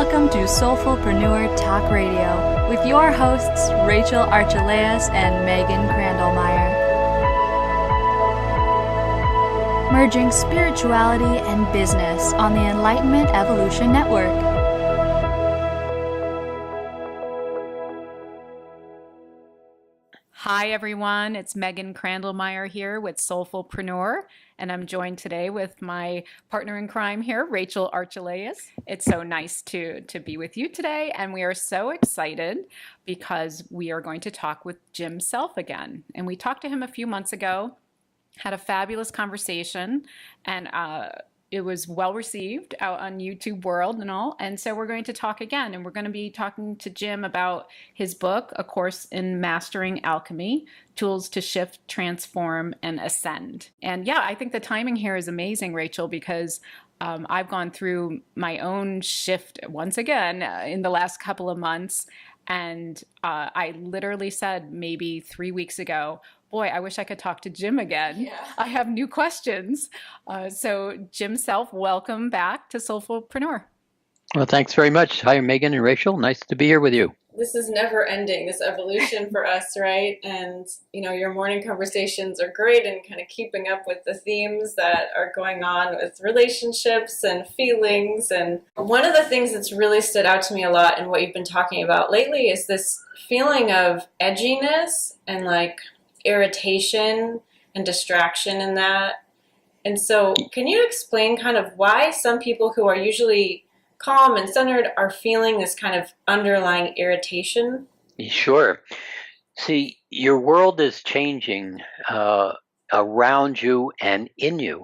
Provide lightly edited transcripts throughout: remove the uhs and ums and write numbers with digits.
Welcome to Soulfullpreneur Talk Radio with your hosts, Rachel Archelaus and Megan Crandallmeyer. Merging spirituality and business on the Enlightenment Evolution Network. Hi everyone, it's Megan Crandallmeyer here with Soulfullpreneur, and I'm joined today with my partner in crime here, Rachel Archelaus. It's so nice to be with you today, and we are so excited because we are going to talk with Jim Self again. And we talked to him a few months ago, had a fabulous conversation, and it was well received out on YouTube World and all. And so we're going to talk again, and we're going to be talking to Jim about his book, A Course in Mastering Alchemy, Tools to Shift, Transform, and Ascend. And yeah, I think the timing here is amazing, Rachel, because I've gone through my own shift once again in the last couple of months. And I literally said maybe 3 weeks ago, boy, I wish I could talk to Jim again. Yeah. I have new questions. So Jim Self, welcome back to Soulfullpreneur. Well, thanks very much. Hi, Megan and Rachel. Nice to be here with you. This is never ending, this evolution for us, right? And, you know, your morning conversations are great and kind of keeping up with the themes that are going on with relationships and feelings. And one of the things that's really stood out to me a lot in what you've been talking about lately is this feeling of edginess and like irritation and distraction in that. And so can you explain kind of why some people who are usually calm and centered are feeling this kind of underlying irritation? Sure. See, your world is changing around you and in you.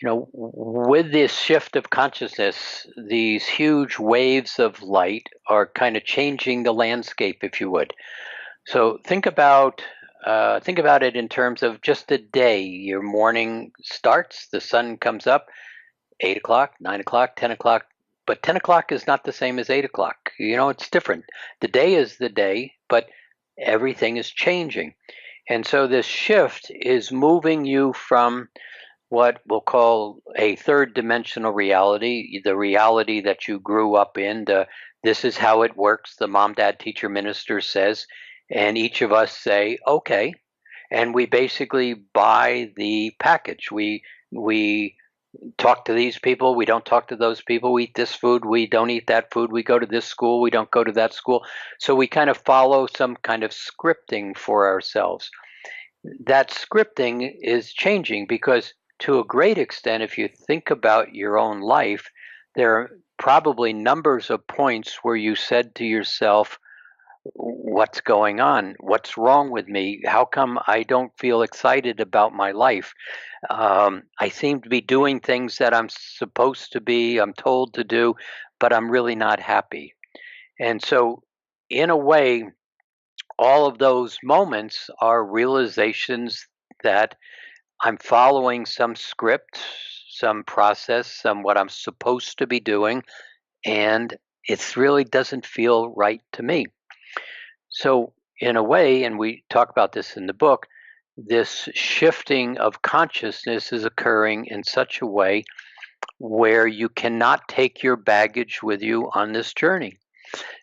You know, with this shift of consciousness, these huge waves of light are kind of changing the landscape, if you would. So think about it in terms of just a day. Your morning starts, the sun comes up, 8 o'clock, 9 o'clock, 10 o'clock. But 10 o'clock is not the same as 8 o'clock. You know, it's different. The day is the day, but everything is changing. And so this shift is moving you from what we'll call a third dimensional reality, the reality that you grew up in. This is how it works, the mom, dad, teacher, minister says. And each of us say, okay. And we basically buy the package. We talk to these people, we don't talk to those people, we eat this food, we don't eat that food, we go to this school, we don't go to that school. So we kind of follow some kind of scripting for ourselves. That scripting is changing because to a great extent, if you think about your own life, there are probably numbers of points where you said to yourself, what's going on? What's wrong with me? How come I don't feel excited about my life? I seem to be doing things that I'm supposed to be, I'm told to do, but I'm really not happy. And so, in a way, all of those moments are realizations that I'm following some script, some process, some what I'm supposed to be doing, and it really doesn't feel right to me. So, in a way, and we talk about this in the book, this shifting of consciousness is occurring in such a way where you cannot take your baggage with you on this journey.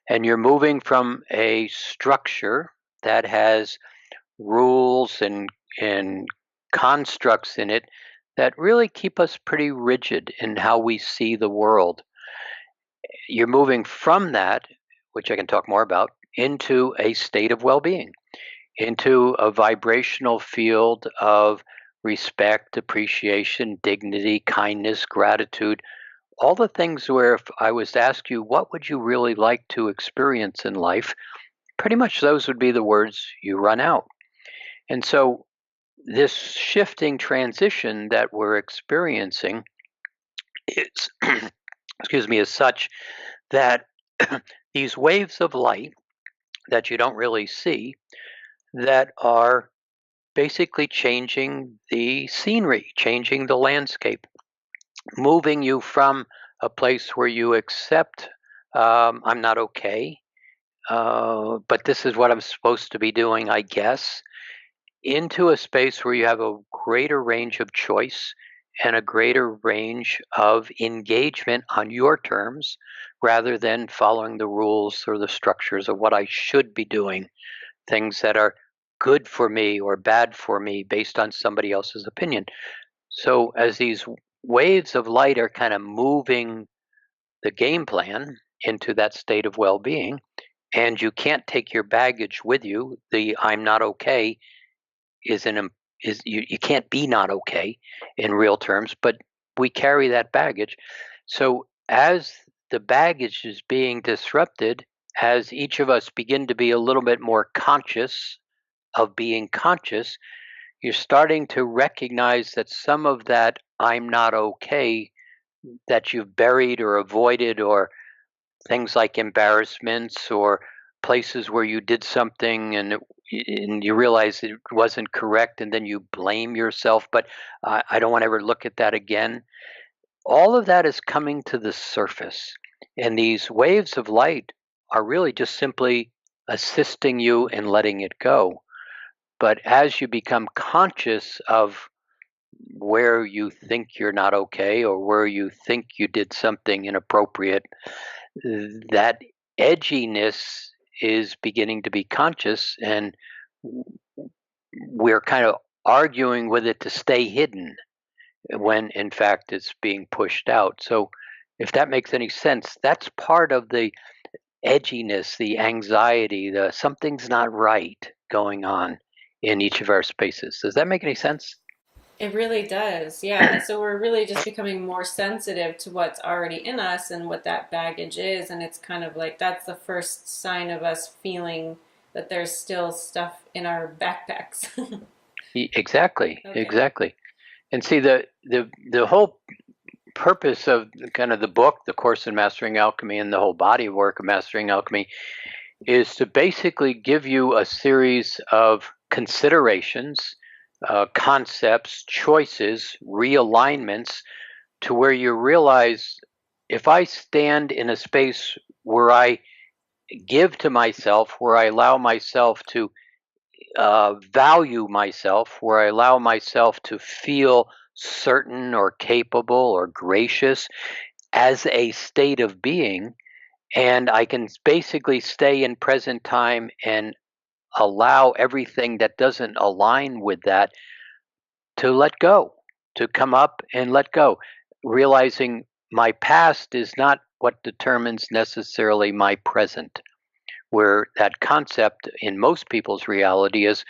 And you're moving from a structure that has rules and constructs in it that really keep us pretty rigid in how we see the world. You're moving from that, which I can talk more about, into a state of well-being, into a vibrational field of respect, appreciation, dignity, kindness, gratitude, all the things where if I was to ask you, what would you really like to experience in life? Pretty much those would be the words you run out. And so this shifting transition that we're experiencing is, is such that these waves of light that you don't really see that are basically changing the scenery, changing the landscape, moving you from a place where you accept I'm not okay, but this is what I'm supposed to be doing, I guess, into a space where you have a greater range of choice and a greater range of engagement on your terms rather than following the rules or the structures of what I should be doing, things that are good for me or bad for me based on somebody else's opinion. So, as these waves of light are kind of moving the game plan into that state of well being, and you can't take your baggage with you, the I'm not okay is you can't be not okay in real terms, but we carry that baggage. So as the baggage is being disrupted, as each of us begin to be a little bit more conscious of being conscious, you're starting to recognize that some of that I'm not okay that you've buried or avoided, or things like embarrassments or places where you did something and you realize it wasn't correct and then you blame yourself, but I don't want to ever look at that again. All of that is coming to the surface, and these waves of light are really just simply assisting you in letting it go. But as you become conscious of where you think you're not okay or where you think you did something inappropriate, that edginess is beginning to be conscious, and we're kind of arguing with it to stay hidden when in fact it's being pushed out. So, if that makes any sense, that's part of the edginess, the anxiety, the something's not right going on in each of our spaces. Does that make any sense? It really does, yeah. So we're really just becoming more sensitive to what's already in us and what that baggage is. And it's kind of like that's the first sign of us feeling that there's still stuff in our backpacks. Exactly, Okay. exactly. And see, the whole purpose of kind of the book, The Course in Mastering Alchemy, and the whole body of work of Mastering Alchemy is to basically give you a series of considerations, concepts, choices, realignments to where you realize if I stand in a space where I give to myself, where I allow myself to value myself, where I allow myself to feel certain or capable or gracious as a state of being, and I can basically stay in present time and allow everything that doesn't align with that to let go, to come up and let go, realizing my past is not what determines necessarily my present. Where that concept in most people's reality is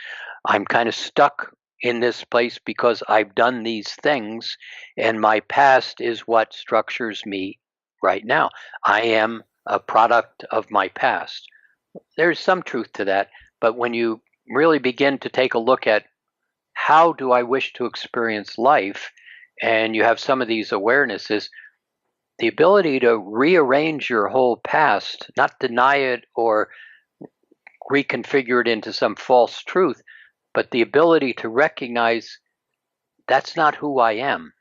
I'm kind of stuck in this place because I've done these things, and my past is what structures me right now. I am a product of my past. There's some truth to that, but when you really begin to take a look at how do I wish to experience life, and you have some of these awarenesses, the ability to rearrange your whole past, not deny it or reconfigure it into some false truth, but the ability to recognize that's not who I am.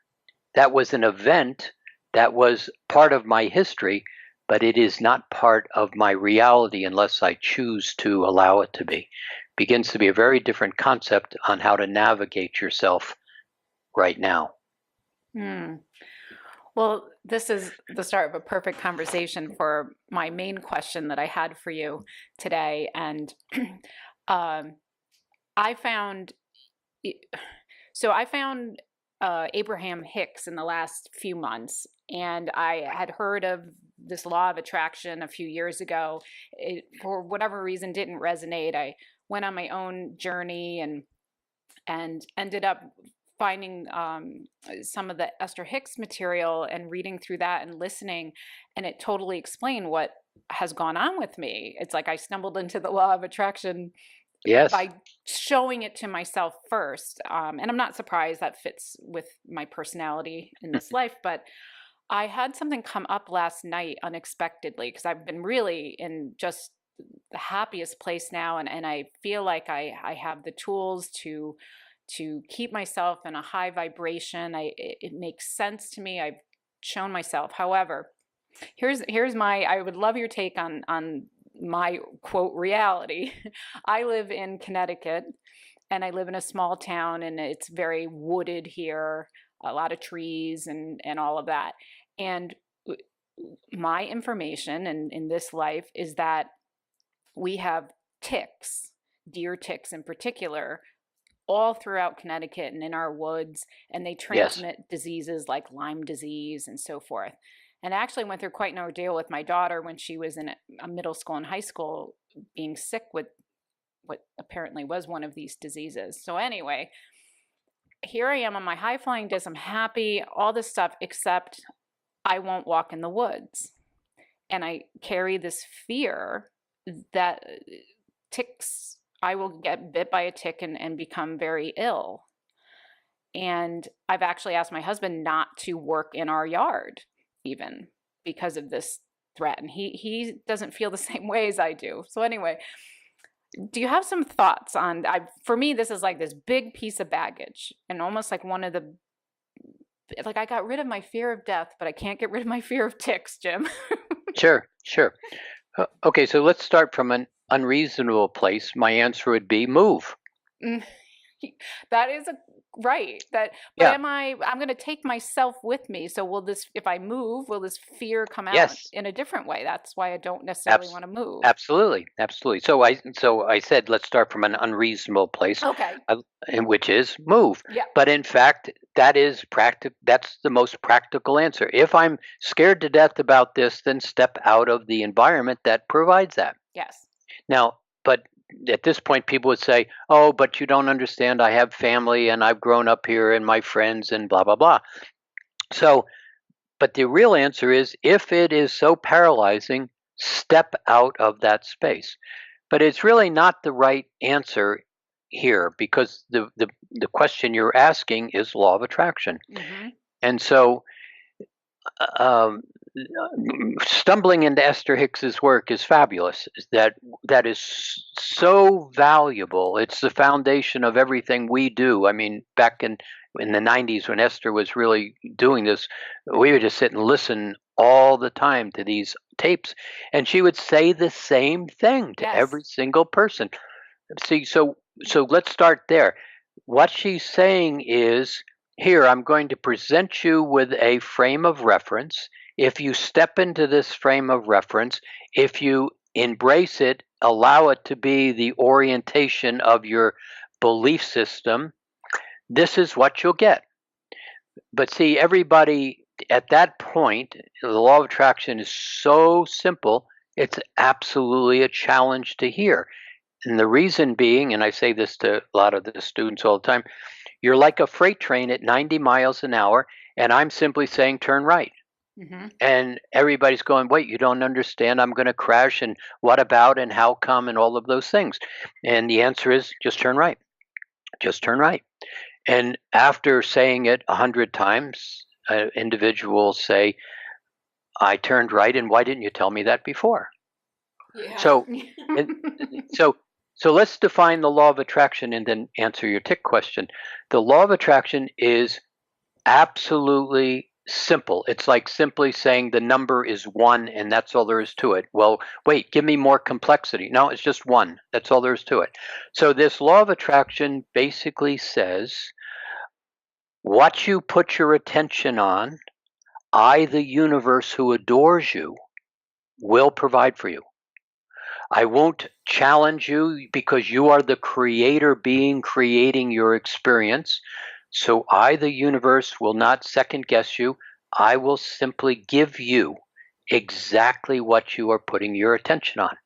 That was an event, that was part of my history, but it is not part of my reality unless I choose to allow it to be. Begins to be a very different concept on how to navigate yourself right now. Well, this is the start of a perfect conversation for my main question that I had for you today. And I found Abraham Hicks in the last few months, and I had heard of this law of attraction a few years ago. It, for whatever reason, didn't resonate. I went on my own journey and ended up finding some of the Esther Hicks material and reading through that and listening, and it totally explained what has gone on with me. It's like I stumbled into the law of attraction by showing it to myself first. And I'm not surprised, that fits with my personality in this life, but I had something come up last night unexpectedly because I've been really in just the happiest place now, and I feel like I have the tools to keep myself in a high vibration. It makes sense to me. I've shown myself. However, here's my, I would love your take on my quote reality. I live in Connecticut, and I live in a small town, and it's very wooded here. a lot of trees and all of that. And my information in this life is that we have ticks, deer ticks in particular, all throughout Connecticut and in our woods, and they Yes. transmit diseases like Lyme disease and so forth. And I actually went through quite an ordeal with my daughter when she was in a middle school and high school, being sick with what apparently was one of these diseases. So anyway, here I am on my high flying disc. I'm happy, all this stuff, except I won't walk in the woods. And I carry this fear that ticks, I will get bit by a tick and become very ill. And I've actually asked my husband not to work in our yard even because of this threat. And he doesn't feel the same way as I do. So anyway, do you have some thoughts on, for me, this is like this big piece of baggage and almost like one of the, like I got rid of my fear of death, but I can't get rid of my fear of ticks, Jim. Sure. Okay, so let's start from an unreasonable place. My answer would be move. That is right. But Yeah. I'm going to take myself with me. So if I move, will this fear come out Yes. in a different way? That's why I don't necessarily want to move. Absolutely. So I said let's start from an unreasonable place. Okay. Which is move. Yeah. But in fact, that's the most practical answer. If I'm scared to death about this, then step out of the environment that provides that. Yes. Now, but at this point, people would say, oh, but you don't understand. I have family and I've grown up here and my friends and blah, blah, blah. So, but the real answer is if it is so paralyzing, step out of that space. But it's really not the right answer here because the question you're asking is law of attraction. Mm-hmm. And so stumbling into Esther Hicks's work is fabulous. That is so valuable. It's the foundation of everything we do. I mean, back in the 90s when Esther was really doing this, we would just sit and listen all the time to these tapes, and she would say the same thing to every single person. See, so let's start there. What she's saying is, here, I'm going to present you with a frame of reference. If you step into this frame of reference, if you embrace it, allow it to be the orientation of your belief system, this is what you'll get. But see, everybody at that point, the law of attraction is so simple, it's absolutely a challenge to hear. And the reason being, and I say this to a lot of the students all the time, you're like a freight train at 90 miles an hour, and I'm simply saying turn right. Mm-hmm. And everybody's going, wait, you don't understand, I'm going to crash, and what about, and how come, and all of those things. And the answer is just turn right. Just turn right. And after saying it 100 times, an individual will say, I turned right, and why didn't you tell me that before? Yeah. So let's define the law of attraction and then answer your tick question. The law of attraction is absolutely simple. It's like simply saying the number is 1 and that's all there is to it. Well, wait, give me more complexity. No, it's just 1. That's all there is to it. So this law of attraction basically says, what you put your attention on, I, the universe who adores you, will provide for you. I won't challenge you because you are the creator being creating your experience. So I, the universe, will not second guess you. I will simply give you exactly what you are putting your attention on.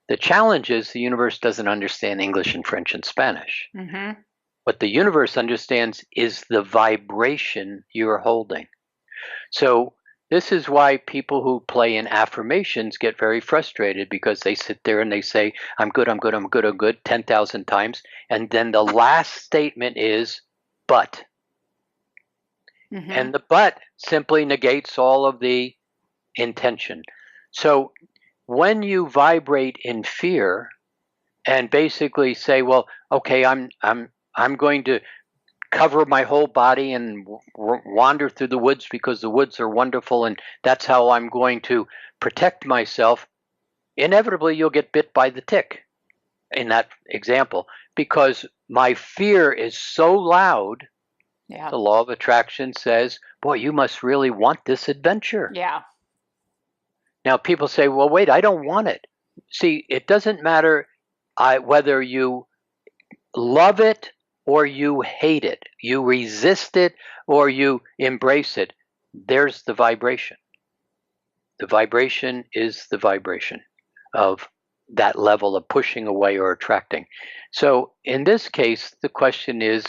The challenge is the universe doesn't understand English and French and Spanish. Mm-hmm. What the universe understands is the vibration you're holding. So this is why people who play in affirmations get very frustrated because they sit there and they say, I'm good, I'm good, I'm good, I'm good, 10,000 times. And then the last statement is, but. Mm-hmm. And the but simply negates all of the intention. So when you vibrate in fear and basically say, well, okay, I'm going to cover my whole body and wander through the woods because the woods are wonderful and that's how I'm going to protect myself, inevitably you'll get bit by the tick in that example because my fear is so loud Yeah. The law of attraction says, boy, you must really want this adventure. Yeah. Now, people say, well, wait, I don't want it. See, it doesn't matter whether you love it or you hate it, you resist it or you embrace it. There's the vibration. The vibration is the vibration of that level of pushing away or attracting. So in this case, the question is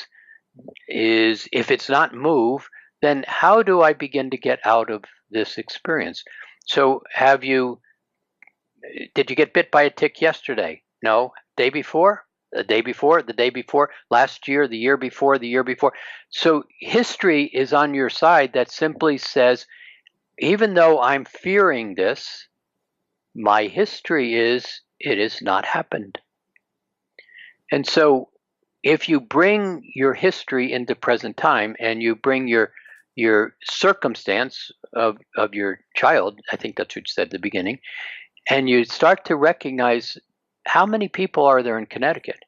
if it's not move, then how do I begin to get out of this experience? So did you get bit by a tick yesterday? No. Day before? The day before? The day before? Last year? The year before? The year before? So history is on your side that simply says, even though I'm fearing this, my history is it has not happened. And so if you bring your history into present time and you bring your circumstance of your child, I think that's what you said at the beginning, and you start to recognize how many people are there in Connecticut.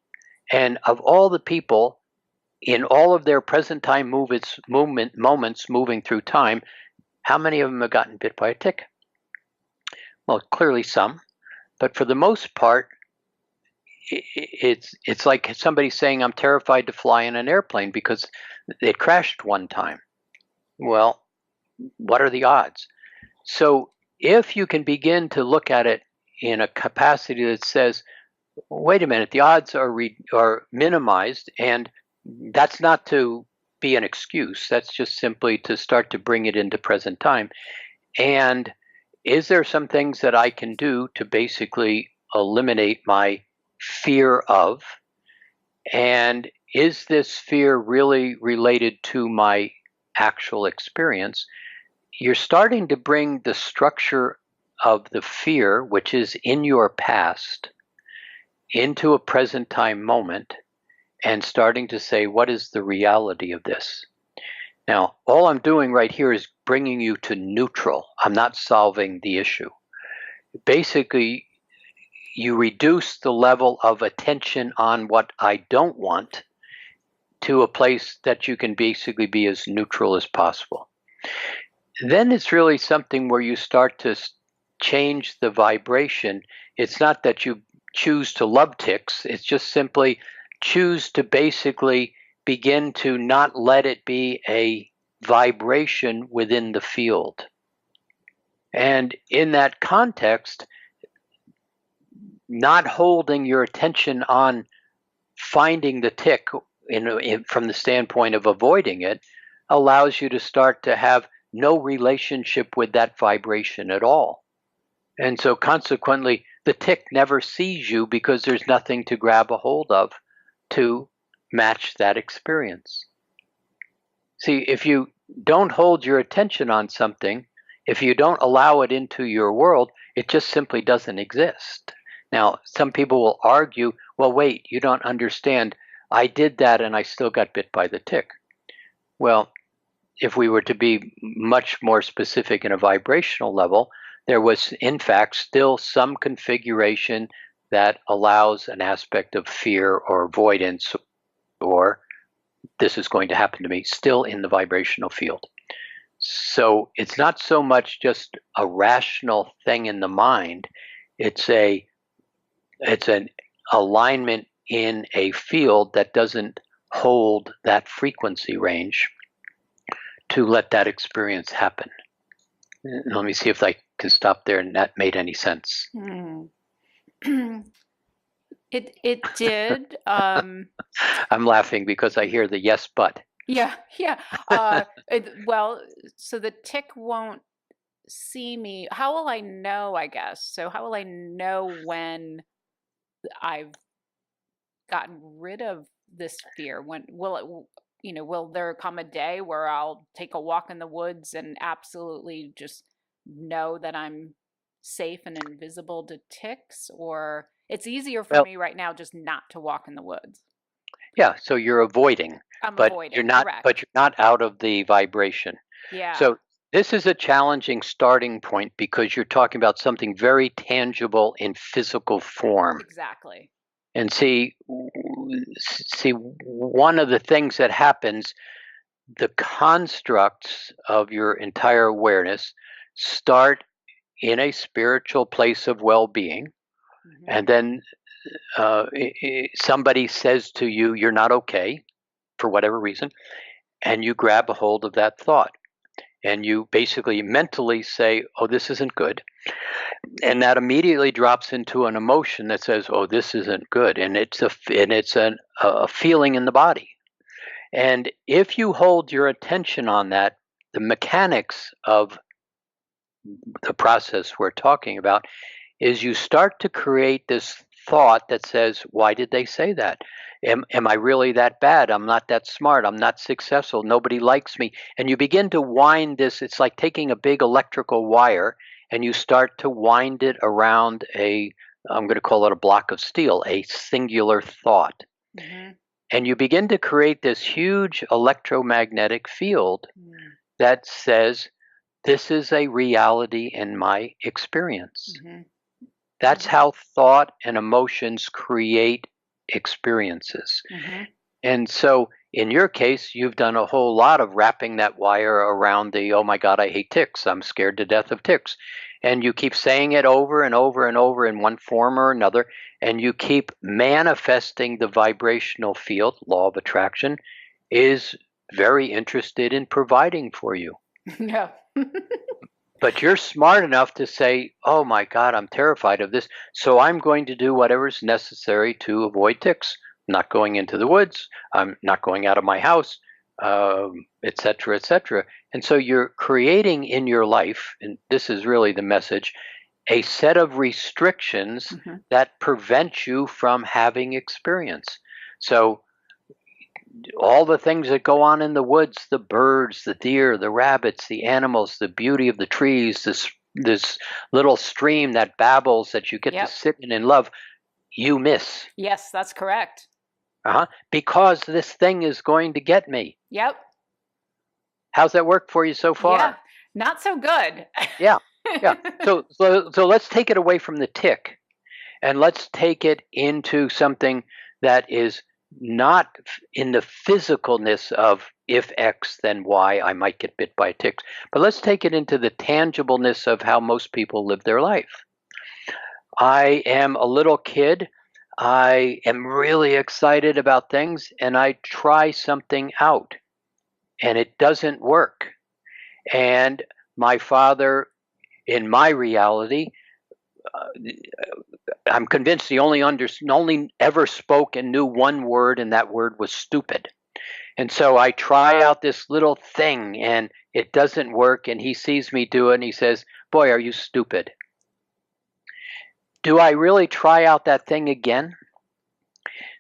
And of all the people in all of their present time moments moving through time, how many of them have gotten bit by a tick? Well, clearly some, but for the most part, it's like somebody saying, I'm terrified to fly in an airplane because it crashed one time. Well, what are the odds? So if you can begin to look at it in a capacity that says, wait a minute, the odds are minimized, and that's not to be an excuse. That's just simply to start to bring it into present time. And is there some things that I can do to basically eliminate my fear of? And is this fear really related to my actual experience? You're starting to bring the structure of the fear, which is in your past, into a present time moment and starting to say, what is the reality of this? Now, all I'm doing right here is bringing you to neutral. I'm not solving the issue. Basically, you reduce the level of attention on what I don't want to a place that you can basically be as neutral as possible. Then it's really something where you start to change the vibration. It's not that you choose to love ticks. It's just simply choose to basically begin to not let it be a vibration within the field. And in that context, not holding your attention on finding the tick from the standpoint of avoiding it allows you to start to have no relationship with that vibration at all. And so consequently, the tick never sees you because there's nothing to grab a hold of to match that experience. See, if you don't hold your attention on something, if you don't allow it into your world, it just simply doesn't exist. Now, some people will argue, well, wait, you don't understand. I did that and I still got bit by the tick. Well, if we were to be much more specific in a vibrational level, there was, in fact, still some configuration that allows an aspect of fear or avoidance or this is going to happen to me still in the vibrational field. So it's not so much just a rational thing in the mind. It's an alignment in a field that doesn't hold that frequency range to let that experience happen. Let me see if I can stop there and that made any sense. It did. I'm laughing because I hear the yes, but. Yeah. Well, so the tick won't see me. How will I know, I guess? So how will I know when I've gotten rid of this fear? When will there come a day where I'll take a walk in the woods and absolutely just know that I'm safe and invisible to ticks? Or it's easier for me right now just not to walk in the woods. Yeah, so you're avoiding. I'm but avoiding, you're not correct. but you're not out of the vibration. Yeah. So this is a challenging starting point because you're talking about something very tangible in physical form. Exactly. And see, one of the things that happens the constructs of your entire awareness start in a spiritual place of well-being, and then somebody says to you, you're not okay for whatever reason, and you grab a hold of that thought. And you basically mentally say, oh, this isn't good. And that immediately drops into an emotion that says, oh, this isn't good. And it's a feeling in the body. And if you hold your attention on that, the mechanics of the process we're talking about is you start to create this thought that says, why did they say that? Am I really that bad? I'm not that smart. I'm not successful. Nobody likes me. And you begin to wind this. It's like taking a big electrical wire and you start to wind it around I'm going to call it a block of steel, a singular thought. And you begin to create this huge electromagnetic field that says, this is a reality in my experience. That's how thought and emotions create experiences. And so in your case, you've done a whole lot of wrapping that wire around the, oh my God, I hate ticks. I'm scared to death of ticks. And you keep saying it over and over and over in one form or another. And you keep manifesting the vibrational field. Law of attraction is very interested in providing for you. Yeah. But you're smart enough to say, oh my God, I'm terrified of this. So I'm going to do whatever's necessary to avoid ticks. I'm not going into the woods. I'm not going out of my house, et cetera, et cetera. And so you're creating in your life, and this is really the message, a set of restrictions that prevent you from having experience. So all the things that go on in the woods, the birds, the deer, the rabbits, the animals, the beauty of the trees, this little stream that babbles that you get to sit in and love, you miss. Yes, that's correct. Because this thing is going to get me. Yep. How's that work for you so far? Yeah, not so good. Yeah. So let's take it away from the tick, and let's take it into something that is not in the physicalness of if X, then Y, I might get bit by ticks. But let's take it into the tangibleness of how most people live their life. I am a little kid. I am really excited about things, and I try something out, and it doesn't work. And my father, in my reality, I'm convinced he only ever spoke and knew one word, and that word was stupid. And so I try out this little thing, and it doesn't work, and he sees me do it, and he says, boy, are you stupid. Do I really try out that thing again?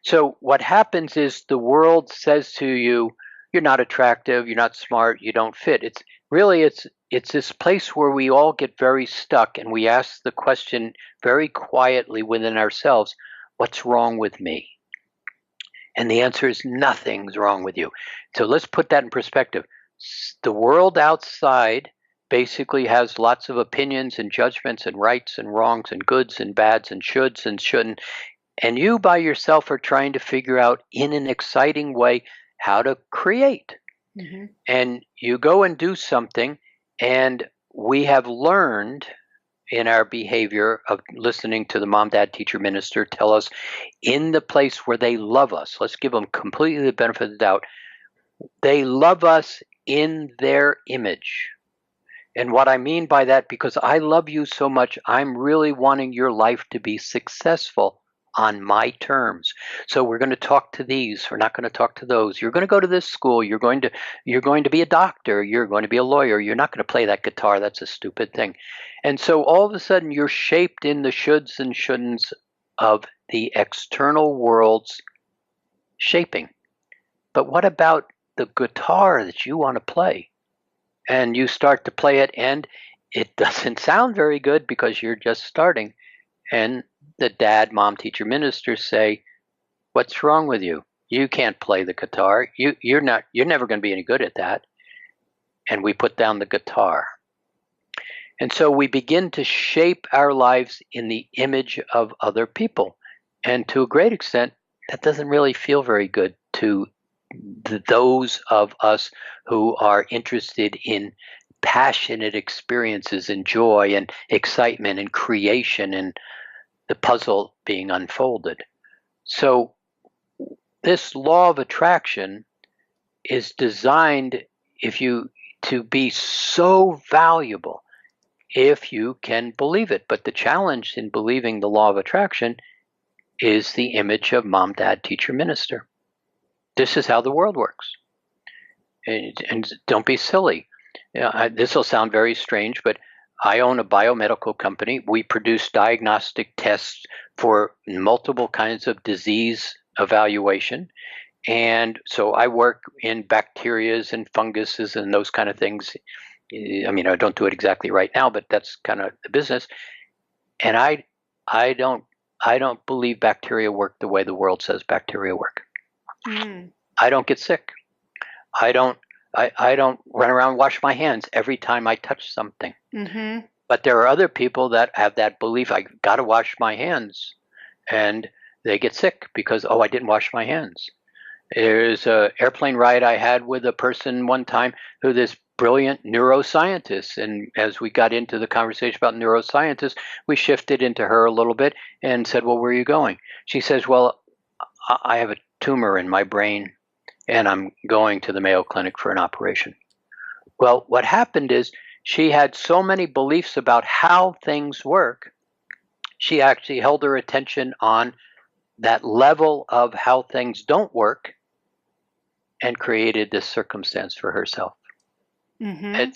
So what happens is the world says to you, you're not attractive, you're not smart, you don't fit. It's this place where we all get very stuck, and we ask the question very quietly within ourselves, what's wrong with me? And the answer is nothing's wrong with you. So let's put that in perspective. The world outside basically has lots of opinions and judgments and rights and wrongs and goods and bads and shoulds and shouldn't. And you by yourself are trying to figure out in an exciting way how to create. And you go and do something, and we have learned in our behavior of listening to the mom, dad, teacher, minister tell us in the place where they love us, let's give them completely the benefit of the doubt, they love us in their image. And what I mean by that, because I love you so much, I'm really wanting your life to be successful on my terms. So we're going to talk to these. We're not going to talk to those. You're going to go to this school. You're going to be a doctor. You're going to be a lawyer. You're not going to play that guitar. That's a stupid thing. And so all of a sudden you're shaped in the shoulds and shouldn'ts of the external world's shaping. But what about the guitar that you want to play? And you start to play it, and it doesn't sound very good because you're just starting. And the dad, mom, teacher, ministers say, what's wrong with you? You can't play the guitar. You're never going to be any good at that. And we put down the guitar. And so we begin to shape our lives in the image of other people. And to a great extent, that doesn't really feel very good to those of us who are interested in passionate experiences and joy and excitement and creation and the puzzle being unfolded. So this law of attraction is designed to be so valuable if you can believe it. But the challenge in believing the law of attraction is the image of mom, dad, teacher, minister. This is how the world works. And don't be silly. This will sound very strange, but I own a biomedical company. We produce diagnostic tests for multiple kinds of disease evaluation. And so I work in bacterias and funguses and those kind of things. I mean, I don't do it exactly right now, but that's kind of the business. And I don't believe bacteria work the way the world says bacteria work. I don't get sick. I don't run around and wash my hands every time I touch something. But there are other people that have that belief, I got to wash my hands, and they get sick because, I didn't wash my hands. There's an airplane ride I had with a person one time who this brilliant neuroscientist, and as we got into the conversation about neuroscientists, we shifted into her a little bit and said, well, where are you going? She says, well, I have a tumor in my brain and I'm going to the Mayo Clinic for an operation. Well, what happened is she had so many beliefs about how things work, she actually held her attention on that level of how things don't work and created this circumstance for herself. You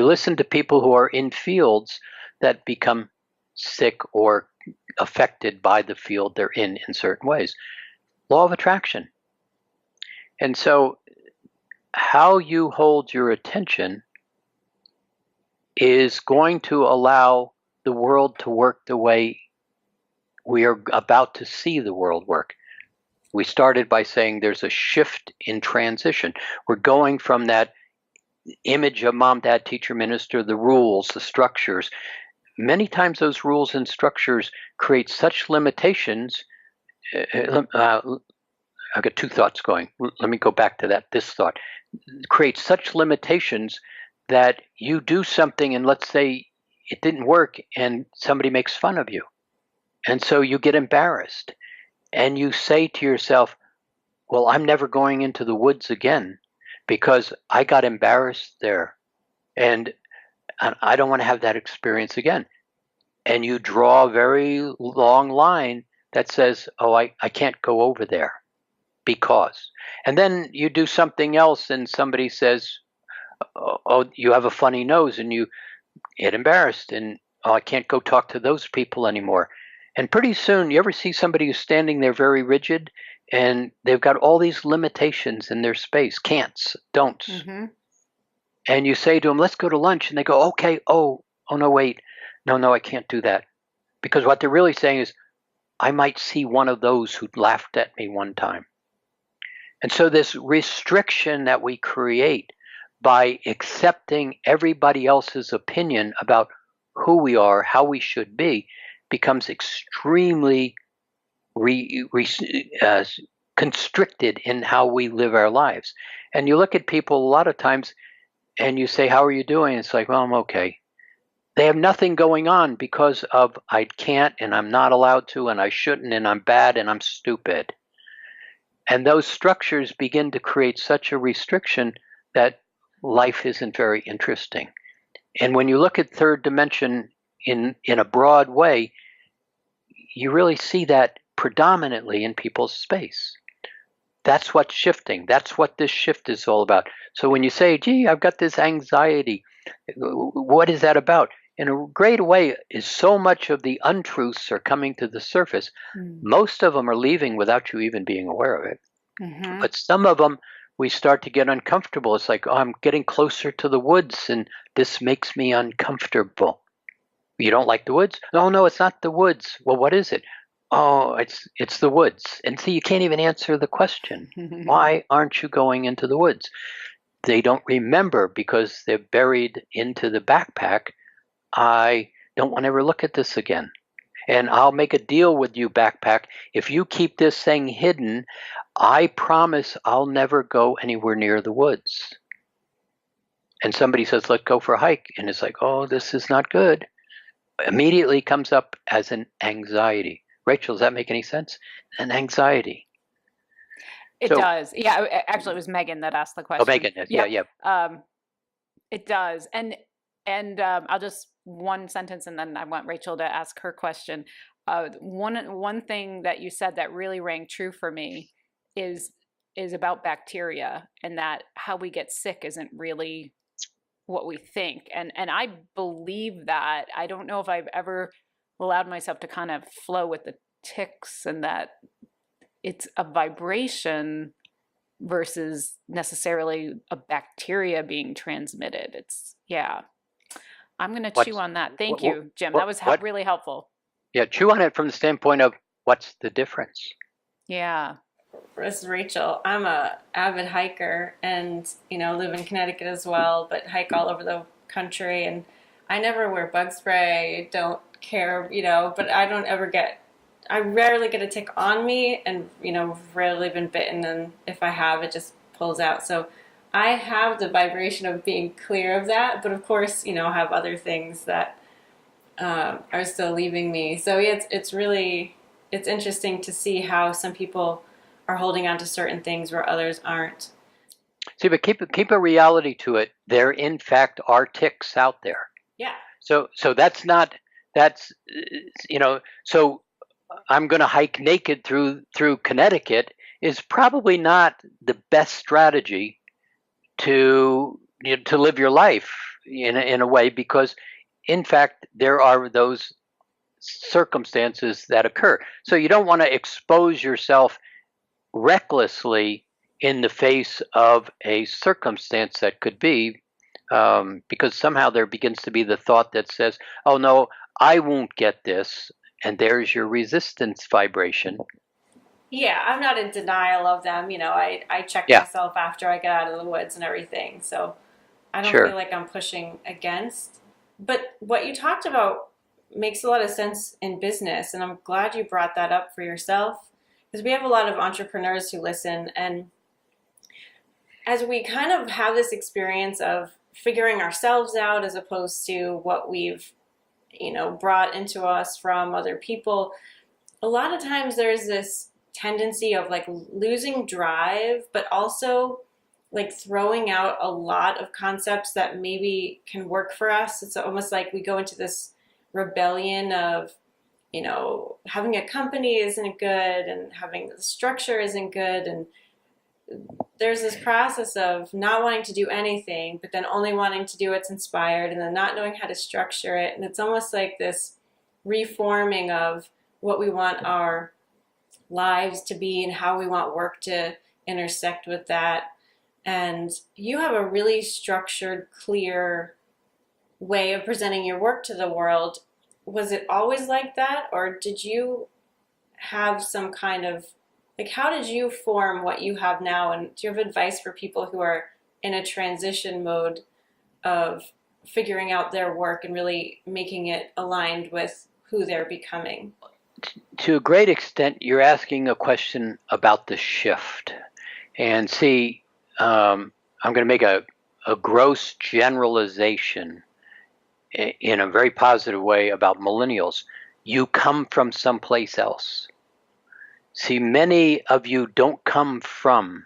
listen to people who are in fields that become sick or affected by the field they're in certain ways. Law of attraction. And so how you hold your attention is going to allow the world to work the way we are about to see the world work. We started by saying there's a shift in transition. We're going from that image of mom, dad, teacher, minister, the rules, the structures. Many times those rules and structures create such limitations. I've got two thoughts going. Let me go back to this thought. Create such limitations that you do something and let's say it didn't work and somebody makes fun of you. And so you get embarrassed and you say to yourself, well, I'm never going into the woods again because I got embarrassed there and I don't want to have that experience again. And you draw a very long line that says, I can't go over there. Because. And then you do something else and somebody says, you have a funny nose, and you get embarrassed and I can't go talk to those people anymore. And pretty soon, you ever see somebody who's standing there very rigid and they've got all these limitations in their space, can'ts, don'ts. And you say to them, let's go to lunch. And they go, okay, oh no, wait. No, I can't do that. Because what they're really saying is, I might see one of those who laughed at me one time. And so this restriction that we create by accepting everybody else's opinion about who we are, how we should be, becomes extremely constricted in how we live our lives. And you look at people a lot of times and you say, how are you doing? It's like, well, I'm okay. They have nothing going on because of I can't and I'm not allowed to and I shouldn't and I'm bad and I'm stupid. And those structures begin to create such a restriction that life isn't very interesting. And when you look at third dimension in a broad way, you really see that predominantly in people's space. That's what's shifting. That's what this shift is all about. So when you say, gee, I've got this anxiety, what is that about? In a great way is so much of the untruths are coming to the surface. Most of them are leaving without you even being aware of it. But some of them, we start to get uncomfortable. It's like, I'm getting closer to the woods and this makes me uncomfortable. You don't like the woods? No, it's not the woods. Well, what is it? Oh, it's the woods. And so you can't even answer the question. Why aren't you going into the woods? They don't remember because they're buried into the backpack. I don't want to ever look at this again. And I'll make a deal with you, backpack. If you keep this thing hidden, I promise I'll never go anywhere near the woods. And somebody says, let's go for a hike. And it's like, oh, this is not good. Immediately comes up as an anxiety. Rachel, does that make any sense? An anxiety. It does. Yeah, actually, it was Megan that asked the question. Oh, Megan, yeah. It does. And I'll just one sentence, and then I want Rachel to ask her question. One thing that you said that really rang true for me is about bacteria, and that how we get sick isn't really what we think. And I believe that. I don't know if I've ever allowed myself to kind of flow with the ticks, and that it's a vibration versus necessarily a bacteria being transmitted. I'm going to chew on that. Thank you, Jim. That was really helpful. Yeah, chew on it from the standpoint of what's the difference? Yeah. This is Rachel. I'm a avid hiker and, live in Connecticut as well, but hike all over the country. And I never wear bug spray, don't care, but I rarely get a tick on me, and, rarely been bitten. And if I have, it just pulls out. So I have the vibration of being clear of that, but of course, have other things that are still leaving me. So yeah, it's interesting to see how some people are holding on to certain things where others aren't. See, but keep a reality to it. There, in fact, are ticks out there. Yeah. So so I'm going to hike naked through Connecticut is probably not the best strategy to live your life in a way, because in fact there are those circumstances that occur. So you don't want to expose yourself recklessly in the face of a circumstance that could be, because somehow there begins to be the thought that says, oh no, I won't get this, and there's your resistance vibration. Yeah, I'm not in denial of them. I check myself after I get out of the woods and everything. So I don't feel like I'm pushing against. But what you talked about makes a lot of sense in business. And I'm glad you brought that up for yourself, because we have a lot of entrepreneurs who listen. And as we kind of have this experience of figuring ourselves out as opposed to what we've, brought into us from other people, a lot of times there's this tendency of like losing drive, but also like throwing out a lot of concepts that maybe can work for us. It's almost like we go into this rebellion of, having a company isn't good, and having the structure isn't good. And there's this process of not wanting to do anything, but then only wanting to do what's inspired, and then not knowing how to structure it. And it's almost like this reforming of what we want our lives to be and how we want work to intersect with that. And you have a really structured, clear way of presenting your work to the world. Was it always like that, or did you have some kind of, how did you form what you have now? And do you have advice for people who are in a transition mode of figuring out their work and really making it aligned with who they're becoming? To a great extent, you're asking a question about the shift. And see, I'm going to make a gross generalization in a very positive way about millennials. You come from someplace else. See, many of you don't come from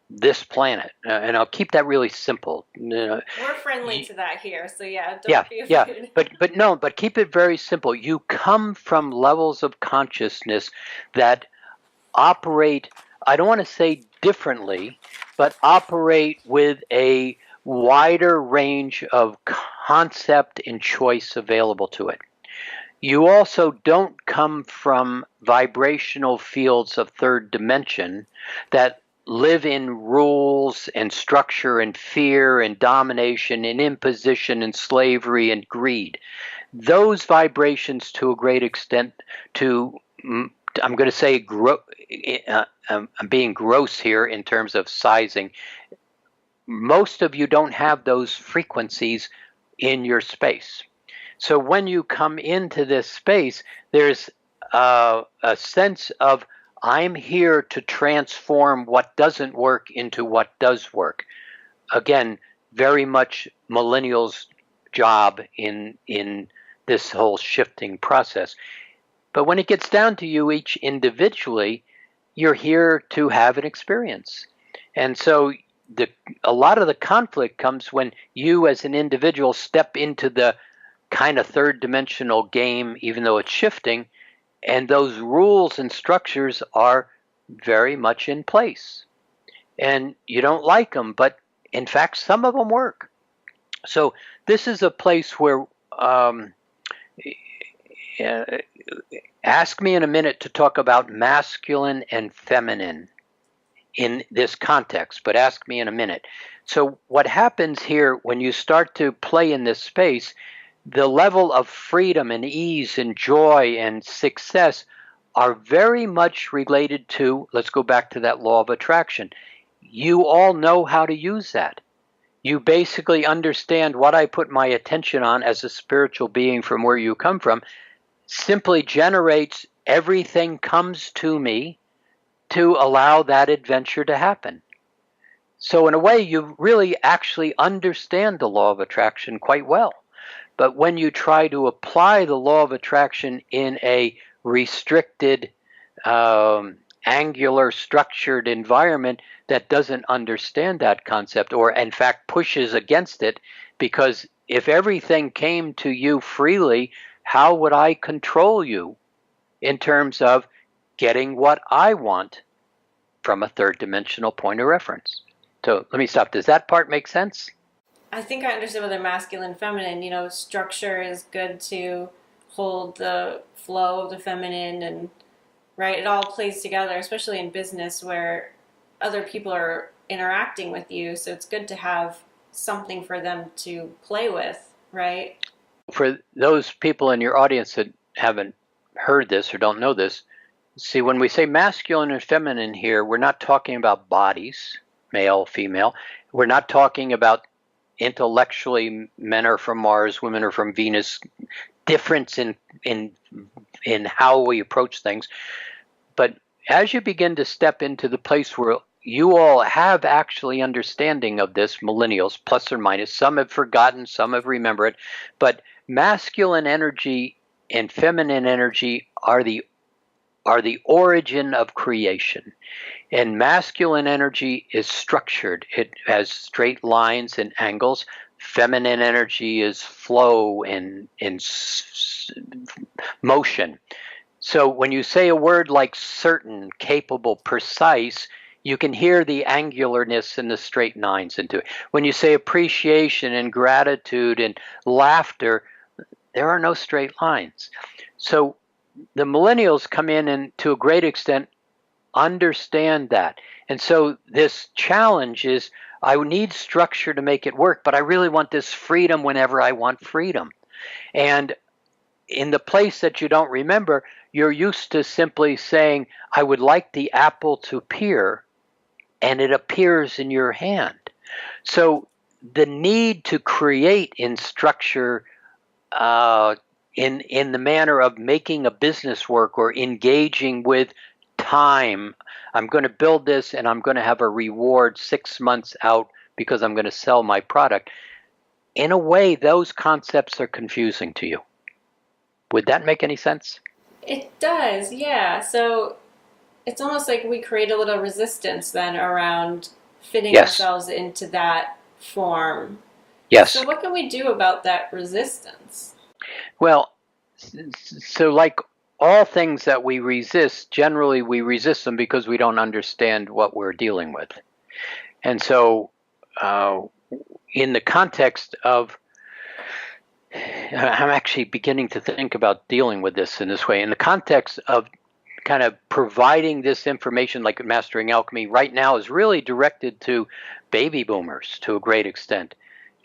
this planet, and I'll keep that really simple. We're friendly to that here, so don't be afraid. But keep it very simple. You come from levels of consciousness that operate, I don't want to say differently, but operate with a wider range of concept and choice available to it. You also don't come from vibrational fields of third dimension that live in rules and structure and fear and domination and imposition and slavery and greed. Those vibrations, to a great extent, I'm going to say, I'm being gross here in terms of sizing. Most of you don't have those frequencies in your space. So when you come into this space, there's a sense of, I'm here to transform what doesn't work into what does work. Again, very much millennials' job in this whole shifting process. But when it gets down to you each individually, you're here to have an experience. And so a lot of the conflict comes when you as an individual step into the kind of third dimensional game, even though it's shifting, and those rules and structures are very much in place. And you don't like them, but in fact, some of them work. So this is a place where ask me in a minute to talk about masculine and feminine in this context, but ask me in a minute. So what happens here when you start to play in this space, the level of freedom and ease and joy and success are very much related to, let's go back to that law of attraction. You all know how to use that. You basically understand what I put my attention on as a spiritual being from where you come from simply generates everything comes to me to allow that adventure to happen. So in a way, you really actually understand the law of attraction quite well. But when you try to apply the law of attraction in a restricted, angular, structured environment that doesn't understand that concept, or in fact pushes against it, because if everything came to you freely, how would I control you in terms of getting what I want from a third dimensional point of reference? So let me stop. Does that part make sense? I think I understood whether masculine, feminine, structure is good to hold the flow of the feminine, and right, it all plays together, especially in business where other people are interacting with you. So it's good to have something for them to play with, right? For those people in your audience that haven't heard this or don't know this, see, when we say masculine and feminine here, we're not talking about bodies, male, female. We're not talking about intellectually men are from Mars, women are from Venus, difference in how we approach things. But as you begin to step into the place where you all have actually understanding of this, millennials, plus or minus, some have forgotten, some have remembered, but masculine energy and feminine energy are the origin of creation. And masculine energy is structured. It has straight lines and angles. Feminine energy is flow and motion. So when you say a word like certain, capable, precise, you can hear the angularness and the straight lines into it. When you say appreciation and gratitude and laughter, there are no straight lines. So the millennials come in and to a great extent understand that. And so this challenge is, I need structure to make it work, but I really want this freedom whenever I want freedom. And in the place that you don't remember, you're used to simply saying, I would like the apple to appear, and it appears in your hand. So the need to create in structure in the manner of making a business work or engaging with time. I'm going to build this and I'm going to have a reward 6 months out because I'm going to sell my product. In a way, those concepts are confusing to you. Would that make any sense? It does, yeah. So it's almost like we create a little resistance then around fitting ourselves into that form. Yes. So what can we do about that resistance? Well, so like all things that we resist, generally we resist them because we don't understand what we're dealing with. And so in the context of, I'm actually beginning to think about dealing with this in this way, in the context of kind of providing this information like Mastering Alchemy right now is really directed to baby boomers to a great extent.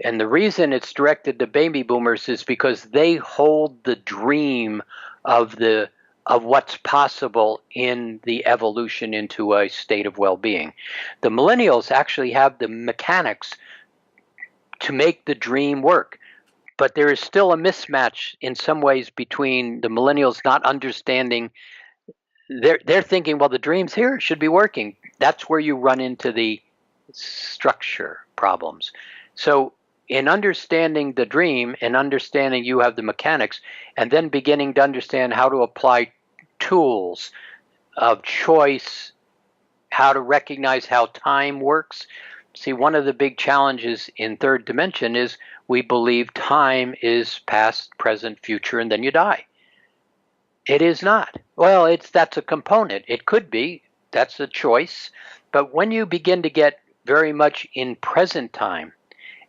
And the reason it's directed to baby boomers is because they hold the dream of what's possible in the evolution into a state of well-being. The millennials actually have the mechanics to make the dream work. But there is still a mismatch in some ways between the millennials not understanding. They're thinking, well, the dream's here, it should be working. That's where you run into the structure problems. So in understanding the dream and understanding you have the mechanics, and then beginning to understand how to apply tools of choice, how to recognize how time works. See, one of the big challenges in third dimension is we believe time is past, present, future, and then you die. It is not. Well, that's a component. It could be. That's a choice. But when you begin to get very much in present time,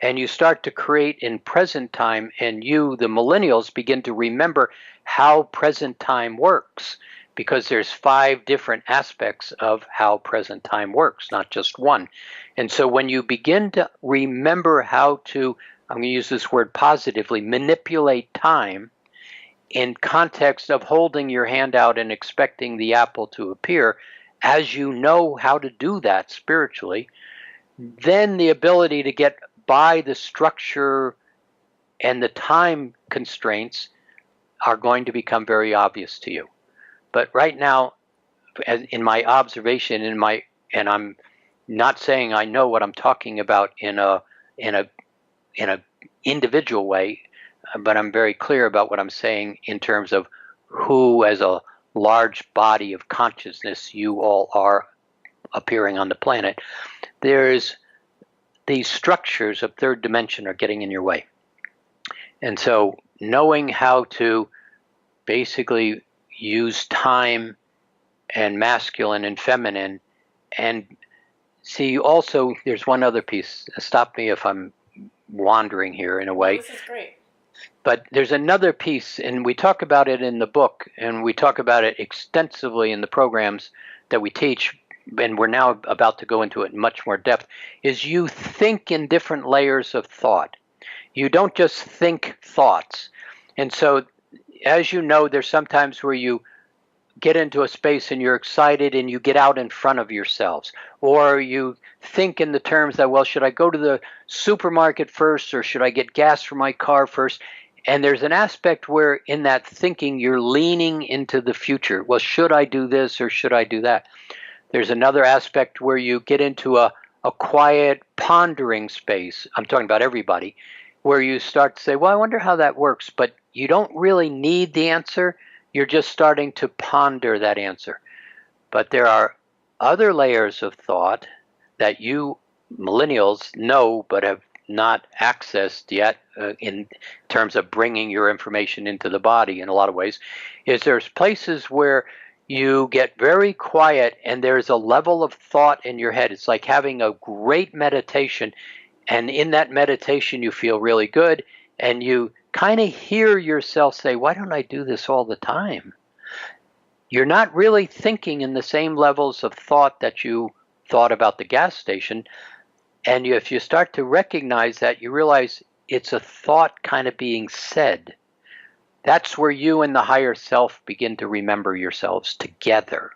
and you start to create in present time, and you, the millennials, begin to remember how present time works, because there's 5 different aspects of how present time works, not just one. And so when you begin to remember how to, I'm going to use this word positively, manipulate time in context of holding your hand out and expecting the apple to appear, as you know how to do that spiritually, then the ability to get by the structure and the time constraints are going to become very obvious to you. But right now, in my observation, and I'm not saying I know what I'm talking about in a individual way, but I'm very clear about what I'm saying in terms of who, as a large body of consciousness, you all are appearing on the planet. There's these structures of third dimension are getting in your way. And so knowing how to basically use time and masculine and feminine, and see also there's one other piece. Stop me if I'm wandering here in a way. This is great. But there's another piece, and we talk about it in the book, and we talk about it extensively in the programs that we teach, and we're now about to go into it in much more depth, is you think in different layers of thought. You don't just think thoughts. And so, as you know, there's sometimes where you get into a space and you're excited and you get out in front of yourselves. Or you think in the terms that, well, should I go to the supermarket first, or should I get gas for my car first? And there's an aspect where in that thinking you're leaning into the future. Well, should I do this or should I do that? There's another aspect where you get into a quiet pondering space. I'm talking about everybody, where you start to say, well, I wonder how that works. But you don't really need the answer. You're just starting to ponder that answer. But there are other layers of thought that you millennials know but have not accessed yet in terms of bringing your information into the body in a lot of ways, is there's places where you get very quiet and there's a level of thought in your head. It's like having a great meditation, and in that meditation you feel really good, and you kind of hear yourself say, why don't I do this all the time? You're not really thinking in the same levels of thought that you thought about the gas station. And if you start to recognize that, you realize it's a thought kind of being said. That's where you and the higher self begin to remember yourselves together.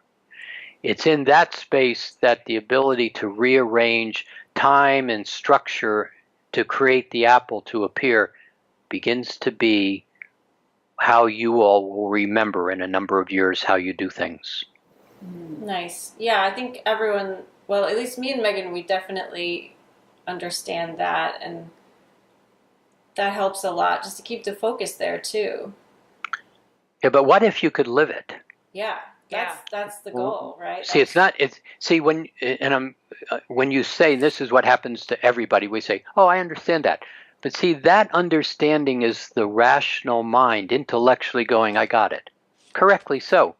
It's in that space that the ability to rearrange time and structure to create the apple to appear begins to be how you all will remember in a number of years how you do things. Nice. Yeah, I think everyone, well, at least me and Megan, we definitely understand that, and that helps a lot just to keep the focus there too. Yeah, but what if you could live it? Yeah, that's the goal, right? See, when you say this is what happens to everybody, we say, oh, I understand that. But see, that understanding is the rational mind intellectually going, I got it. Correctly so.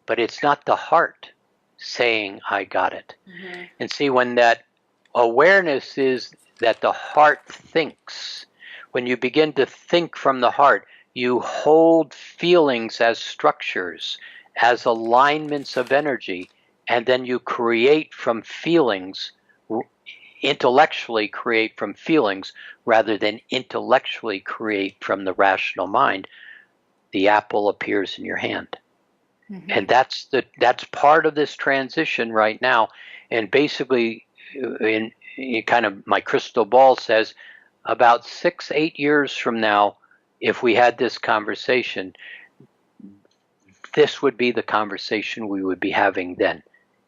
But it's not the heart saying, I got it. Mm-hmm. And see, when that awareness is that the heart thinks, when you begin to think from the heart, you hold feelings as structures, as alignments of energy, and then you create from feelings, intellectually create from feelings rather than intellectually create from the rational mind. The apple appears in your hand. Mm-hmm. And that's part of this transition right now. And basically, in kind of my crystal ball says, about 6, 8 years from now, if we had this conversation, this would be the conversation we would be having then.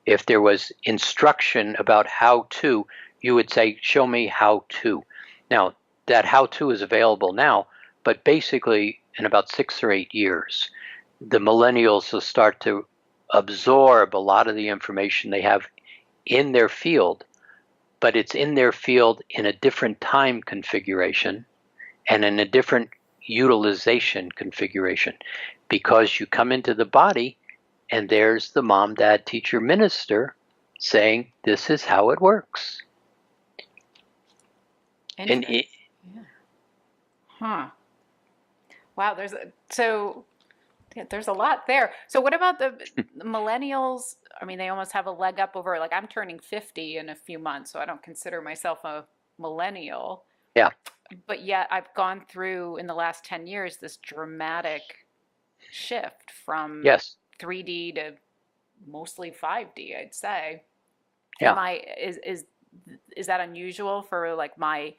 If there was instruction about how to, you would say, show me how to. Now, that how to is available now, but basically in about 6 or 8 years, the millennials will start to absorb a lot of the information they have in their field, but it's in their field in a different time configuration and in a different utilization configuration, because you come into the body and there's the mom, dad, teacher, minister saying, this is how it works. And Yeah. Huh. Wow, there's a lot there. So what about the millennials? I mean, they almost have a leg up over, like, I'm turning 50 in a few months, so I don't consider myself a millennial. Yeah. But yet I've gone through in the last 10 years this dramatic shift from yes, 3D to mostly 5D, I'd say. yeah. Is that unusual for like my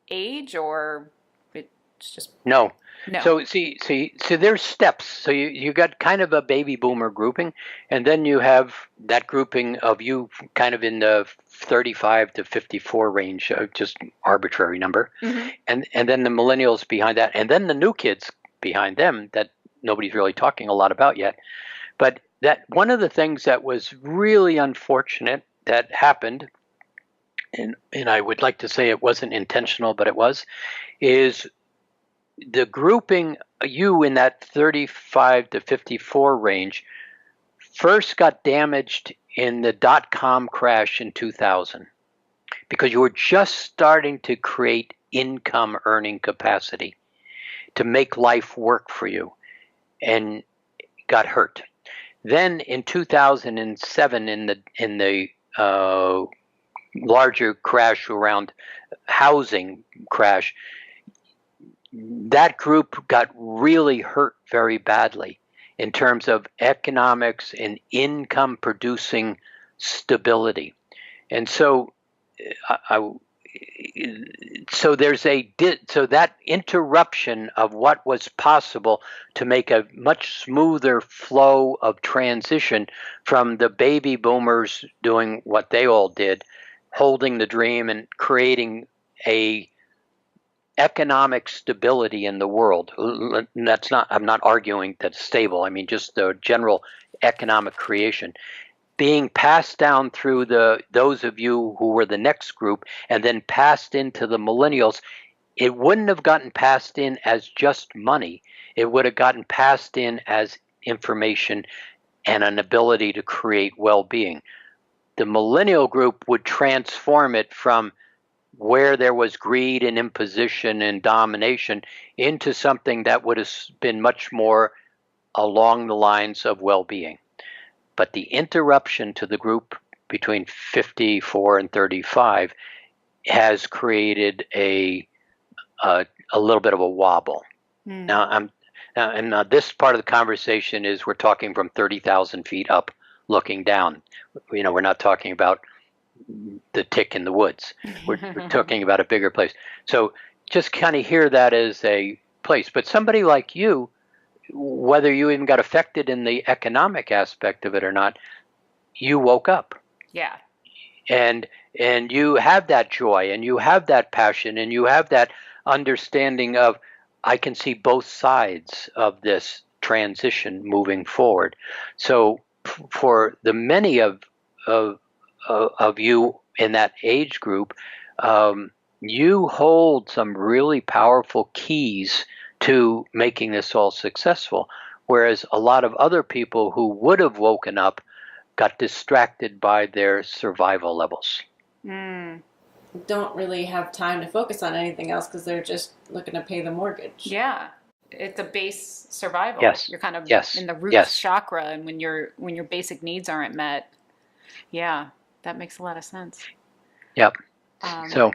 age, or it's just No. no? So there's steps. So you got kind of a baby boomer grouping, and then you have that grouping of you kind of in the 35 to 54 range, just arbitrary number. Mm-hmm. And then the millennials behind that, and then the new kids behind them that nobody's really talking a lot about yet. But that one of the things that was really unfortunate that happened, and I would like to say it wasn't intentional, but it was, is the grouping, you in that 35 to 54 range, first got damaged in the dot-com crash in 2000, because you were just starting to create income earning capacity to make life work for you, and got hurt. Then in 2007, in the larger crash around housing crash, that group got really hurt very badly in terms of economics and income producing stability. And so so that interruption of what was possible to make a much smoother flow of transition from the baby boomers doing what they all did, holding the dream and creating a economic stability in the world. That's not, I'm not arguing that it's stable. I mean, just the general economic creation being passed down through those of you who were the next group, and then passed into the millennials. It wouldn't have gotten passed in as just money. It would have gotten passed in as information and an ability to create well-being. The millennial group would transform it from where there was greed and imposition and domination into something that would have been much more along the lines of well-being. But the interruption to the group between 54 and 35 has created a little bit of a wobble. Now, this part of the conversation is we're talking from 30,000 feet up, looking down. You know, we're not talking about the tick in the woods. We're talking about a bigger place. So just kind of hear that as a place. But somebody like you, whether you even got affected in the economic aspect of it or not, you woke up. Yeah. And you have that joy, and you have that passion, and you have that understanding of, I can see both sides of this transition moving forward. So for the many of you in that age group, you hold some really powerful keys to making this all successful, whereas a lot of other people who would have woken up got distracted by their survival levels. Don't really have time to focus on anything else because they're just looking to pay the mortgage. Yeah, it's a base survival. Yes. You're kind of Yes. in the root Yes. chakra, and when your basic needs aren't met, yeah, that makes a lot of sense. Yep. So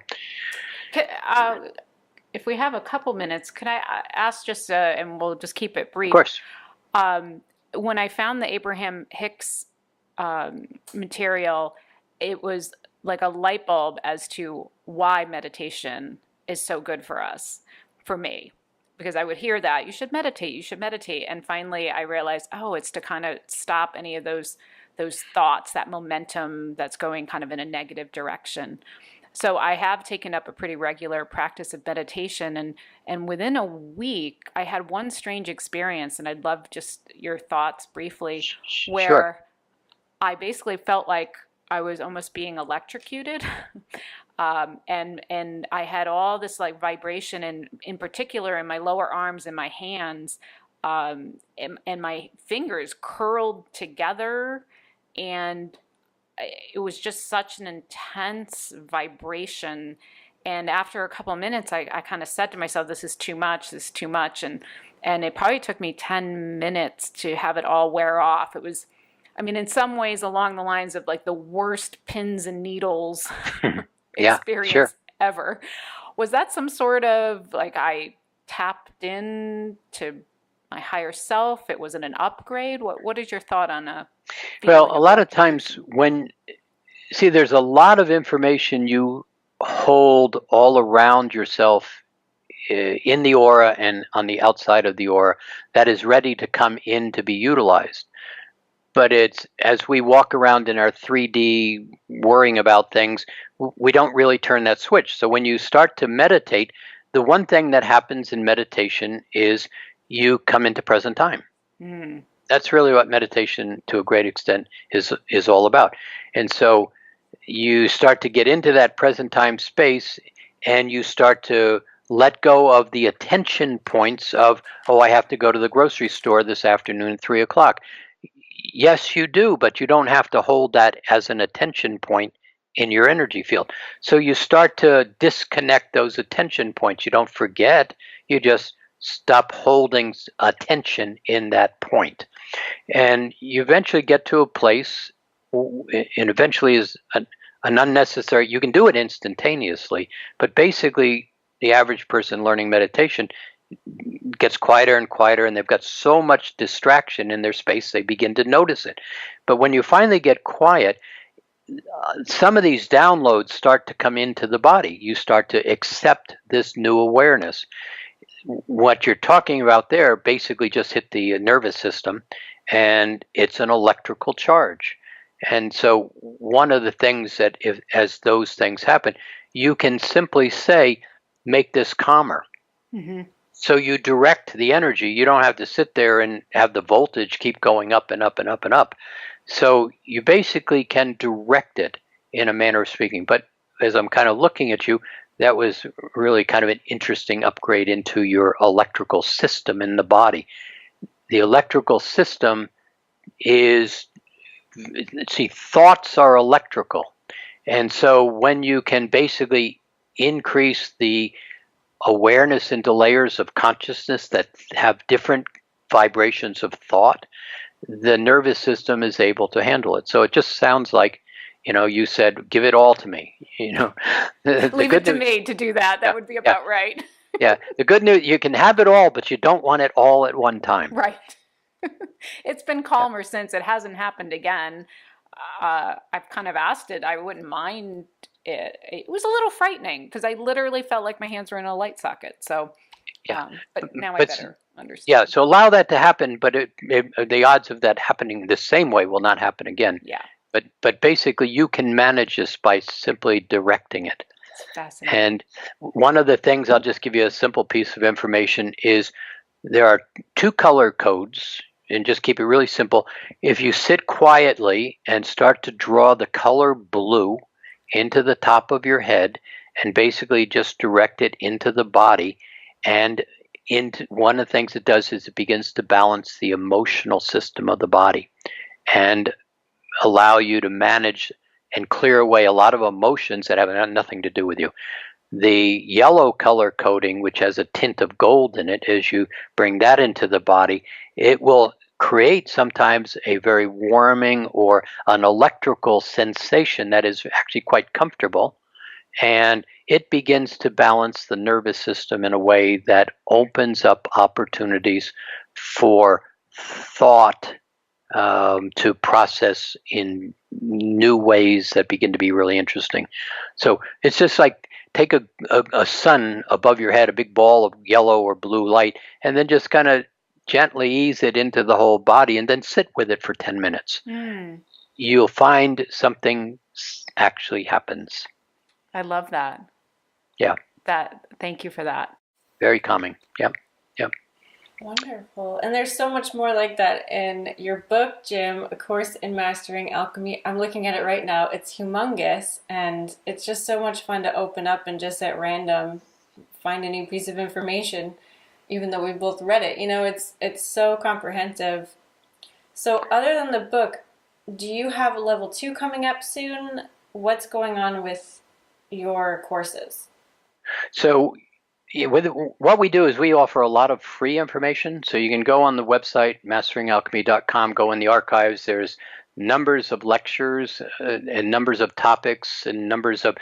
if we have a couple minutes, could I ask just, and we'll just keep it brief. Of course. When I found the Abraham Hicks material, it was like a light bulb as to why meditation is so good for us, for me, because I would hear that you should meditate. And finally I realized, oh, it's to kind of stop any of those thoughts, that momentum that's going kind of in a negative direction. So I have taken up a pretty regular practice of meditation, and within a week I had one strange experience, and I'd love just your thoughts briefly, where Sure. I basically felt like I was almost being electrocuted. And I had all this like vibration, and in particular in my lower arms and my hands, and my fingers curled together, and it was just such an intense vibration. And after a couple of minutes, I kind of said to myself, this is too much, and it probably took me 10 minutes to have it all wear off. It was, I mean, in some ways along the lines of like the worst pins and needles Yeah, experience sure. ever. Was that some sort of like I tapped in to my higher self? It wasn't an upgrade. What is your thought on a Well, feeling a of lot of times electrocution? there's a lot of information you hold all around yourself, in the aura and on the outside of the aura, that is ready to come in to be utilized. But it's as we walk around in our 3D worrying about things, we don't really turn that switch. So when you start to meditate, the one thing that happens in meditation is you come into present time. Mm. That's really what meditation to a great extent is all about. And so you start to get into that present time space, and you start to let go of the attention points of, oh, I have to go to the grocery store this afternoon at 3 o'clock. Yes, you do, but you don't have to hold that as an attention point in your energy field. So you start to disconnect those attention points. You don't forget, you just stop holding attention in that point. And you eventually get to a place, and eventually is an unnecessary, you can do it instantaneously, but basically the average person learning meditation gets quieter and quieter, and they've got so much distraction in their space they begin to notice it. But when you finally get quiet, some of these downloads start to come into the body. You start to accept this new awareness. What you're talking about there basically just hit the nervous system, and it's an electrical charge. And so one of the things that as those things happen, you can simply say, make this calmer. Mm-hmm. So you direct the energy. You don't have to sit there and have the voltage keep going up and up and up and up. So you basically can direct it in a manner of speaking. But as I'm kind of looking at you, that was really kind of an interesting upgrade into your electrical system in the body. The electrical system is, let's see, thoughts are electrical. And so when you can basically increase the awareness into layers of consciousness that have different vibrations of thought, the nervous system is able to handle it. So it just sounds like, you said, give it all to me. Leave it to me to do that. That Yeah, would be yeah. about right. Yeah, the good news, you can have it all, but you don't want it all at one time. Right. It's been calmer since. It hasn't happened again. I've kind of asked it. I wouldn't mind it. It was a little frightening because I literally felt like my hands were in a light socket. So, Yeah. but now I But better understand. Yeah, so allow that to happen, but the odds of that happening the same way will not happen again. Yeah. But basically, you can manage this by simply directing it. It's fascinating. And one of the things, I'll just give you a simple piece of information, is there are 2 color codes, and just keep it really simple. If you sit quietly and start to draw the color blue into the top of your head and basically just direct it into the body, and into one of the things it does is it begins to balance the emotional system of the body and allow you to manage and clear away a lot of emotions that have nothing to do with you. The yellow color coding, which has a tint of gold in it, as you bring that into the body, it will create sometimes a very warming or an electrical sensation that is actually quite comfortable. And it begins to balance the nervous system in a way that opens up opportunities for thought to process in new ways that begin to be really interesting. So it's just like take a sun above your head, a big ball of yellow or blue light, and then just kind of gently ease it into the whole body and then sit with it for 10 minutes. You'll find something actually happens. I love that. Yeah. Thank you for that. Very calming. Yep. Wonderful. And there's so much more like that in your book, Jim, A Course in Mastering Alchemy. I'm looking at it right now. It's humongous, and it's just so much fun to open up and just at random find a new piece of information, even though we both read it. It's so comprehensive. So other than the book, do you have a level 2 coming up soon? What's going on with your courses? So what we do is we offer a lot of free information. So you can go on the website, masteringalchemy.com, go in the archives. There's numbers of lectures and numbers of topics and numbers of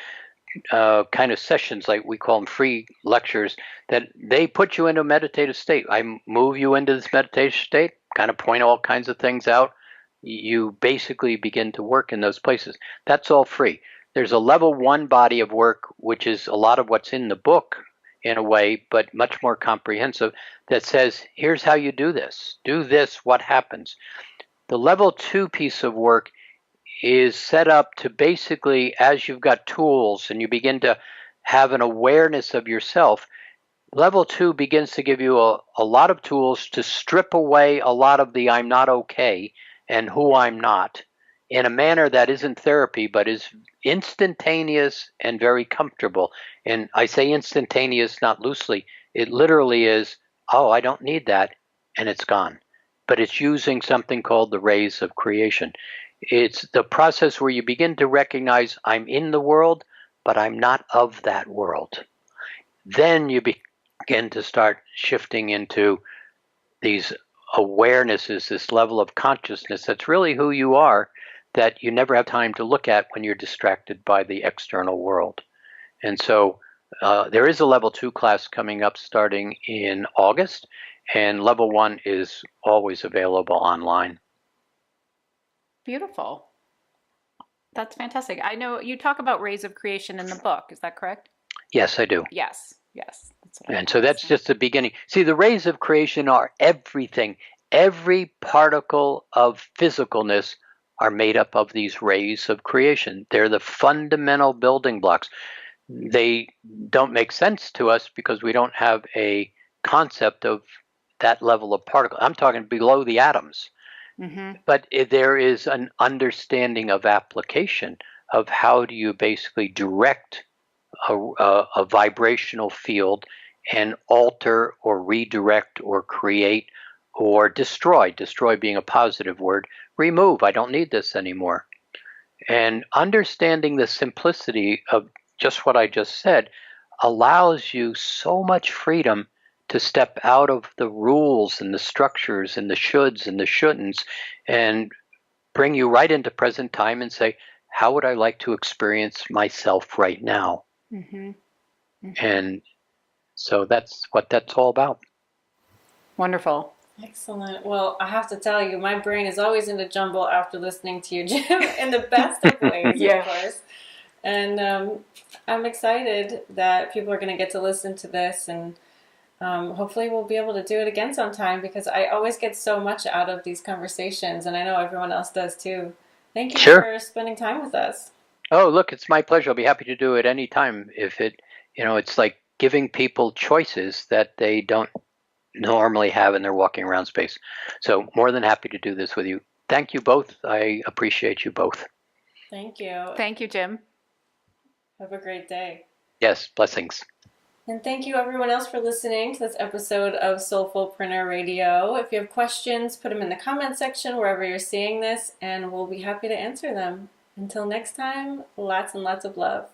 kind of sessions, like we call them free lectures, that they put you into a meditative state. I move you into this meditative state, kind of point all kinds of things out. You basically begin to work in those places. That's all free. There's a level 1 body of work, which is a lot of what's in the book in a way, but much more comprehensive, that says, here's how you do this. Do this, what happens? The level 2 piece of work is set up to basically, as you've got tools and you begin to have an awareness of yourself, level 2 begins to give you a lot of tools to strip away a lot of the I'm not okay and who I'm not, in a manner that isn't therapy, but is instantaneous and very comfortable. And I say instantaneous not loosely. It literally is, oh, I don't need that, and it's gone. But it's using something called the rays of creation. It's the process where you begin to recognize I'm in the world, but I'm not of that world. Then you begin to start shifting into these awarenesses, this level of consciousness that's really who you are, that you never have time to look at when you're distracted by the external world. And so there is a level 2 class coming up starting in August, and level 1 is always available online. Beautiful. That's fantastic. I know you talk about rays of creation in the book. Is that correct? Yes, I do. Yes. And so that's just the beginning. See, the rays of creation are everything. Every particle of physicalness are made up of these rays of creation. They're the fundamental building blocks. They don't make sense to us because we don't have a concept of that level of particle. I'm talking below the atoms. But there is an understanding of application of how do you basically direct a vibrational field and alter or redirect or create or destroy. Destroy being a positive word. Remove. I don't need this anymore. And understanding the simplicity of just what I just said allows you so much freedom to step out of the rules and the structures and the shoulds and the shouldn'ts and bring you right into present time and say, how would I like to experience myself right now? And so that's what that's all about. Wonderful. Excellent. Well, I have to tell you, my brain is always in a jumble after listening to you, Jim, in the best of ways, of course. And I'm excited that people are going to get to listen to this, and hopefully we'll be able to do it again sometime, because I always get so much out of these conversations, and I know everyone else does too. Thank you for spending time with us. Oh, look, it's my pleasure. I'll be happy to do it anytime. If it, it's like giving people choices that they don't normally have in their walking around space. So more than happy to do this with you. Thank you both. I appreciate you both. Thank you. Thank you, Jim. Have a great day. Yes, blessings. And thank you everyone else for listening to this episode of Soulfullpreneur Radio. If you have questions, put them in the comment section wherever you're seeing this, and we'll be happy to answer them. Until next time, lots and lots of love.